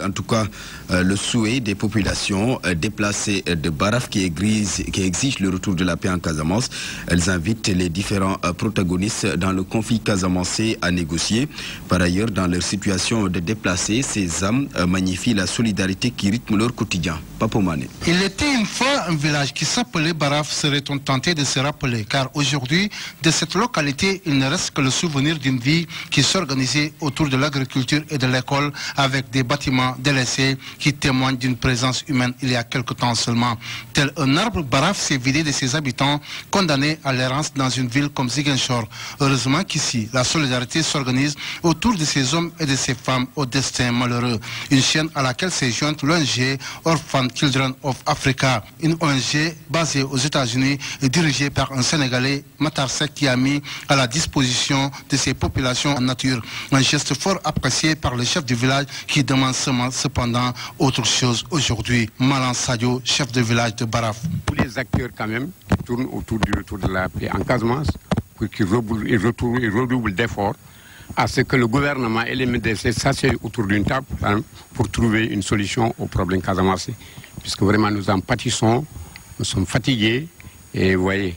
En tout cas, le souhait des populations déplacées de Baraf qui exigent le retour de la paix en Casamance. Elles invitent les différents protagonistes dans le conflit casamancé à négocier. Par ailleurs, dans leur situation de déplacés, ces âmes magnifient la solidarité qui rythme leur quotidien. Papo Mané. Il était une fois un village qui s'appelait Baraf, serait-on tenté de se rappeler, car aujourd'hui, de cette localité, il ne reste que le souvenir d'une vie qui s'organisait autour de l'agriculture et de l'école avec des bâtiments délaissés qui témoignent d'une présence humaine il y a quelque temps seulement. Tel un arbre, Baraf s'est vidé de ses habitants, condamnés à l'errance dans une ville comme Ziguinchor. Heureusement qu'ici, la solidarité s'organise autour de ces hommes et de ces femmes au destin malheureux. Une chaîne à laquelle s'est jointe l'ONG Orphan Children of Africa, une ONG basée aux États-Unis et dirigée par un Sénégalais, Matar Seck, qui a mis à la disposition de ces populations en nature. Un geste fort apprécié par le chef du village qui demande cependant autre chose aujourd'hui. Malan Sadio, chef de village de Baraf. Tous les acteurs quand même qui tournent autour du retour de la paix en Casamance, pour qu'ils redoublent d'efforts à ce que le gouvernement et les médecins s'asseyent autour d'une table pour trouver une solution au problème casamancé. Puisque vraiment nous en pâtissons, nous sommes fatigués et vous voyez,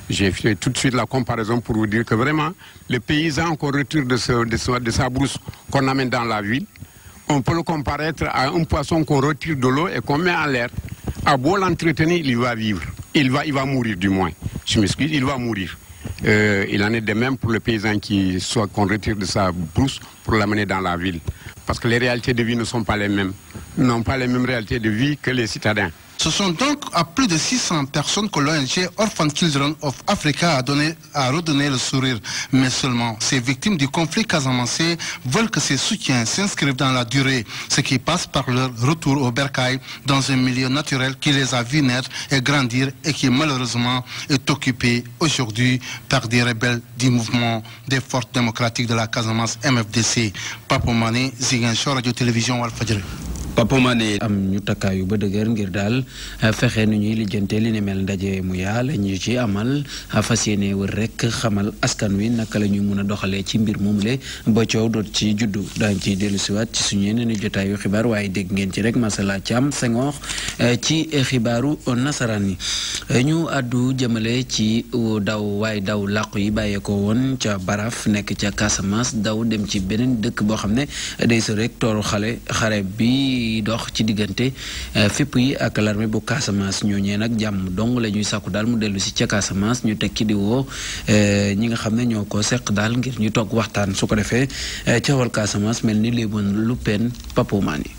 j'ai fait tout de suite la comparaison pour vous dire que vraiment le paysan qu'on retire de sa brousse, qu'on amène dans la ville, on peut le comparer à un poisson qu'on retire de l'eau et qu'on met en l'air. À beau l'entretenir, il va vivre. Il va mourir du moins. Je m'excuse, il va mourir. Il en est de même pour le paysan qu'on retire de sa brousse pour l'amener dans la ville. Parce que les réalités de vie ne sont pas les mêmes. N'ont pas les mêmes réalités de vie que les citadins. Ce sont donc à plus de 600 personnes que l'ONG Orphan Children of Africa a redonné le sourire. Mais seulement, ces victimes du conflit casamancé veulent que ces soutiens s'inscrivent dans la durée, ce qui passe par leur retour au bercail dans un milieu naturel qui les a vus naître et grandir et qui malheureusement est occupé aujourd'hui par des rebelles du mouvement des forces démocratiques de la Casamance MFDC. Papo Mané, Ziguinchor, Radio-Télévision Walfadjri. Papo Mané. am ñu takkaayu ba dëgër ngir daal fexe nu ñuy lijjante li ne mel ndaje mu yaa la ñu ci amal fas yéene wër rek xamal askan wi naka la ñuy mun a doxalee ci mbir moomule ba coow doot ci juddu daañu ciy dellusiwaat ci suñu yeneen jotaayu xibaar waaye dégg ngeen ci rek Masala Thiam Senghor ci xibaaru nasaraan yi ñu àddu jëmale ci daw làqu yi bàyyeekoo woon ca Baraf nekk ca Casamance daw dem ci beneen dëkk boo xam ne day so rek tooru xare bi dox ci diggante fépp yi ak l'armée bu Casamance ñooñee nag jàmm dong la ñuy sàkku daal mu dellu si ca Casamance ñu tekki di woo ñi nga xam ne ñoo ko seq daal ngir ñu toog waxtaan su ko defee ca wal Casamance mel ni léeboon lu pen Papo Mané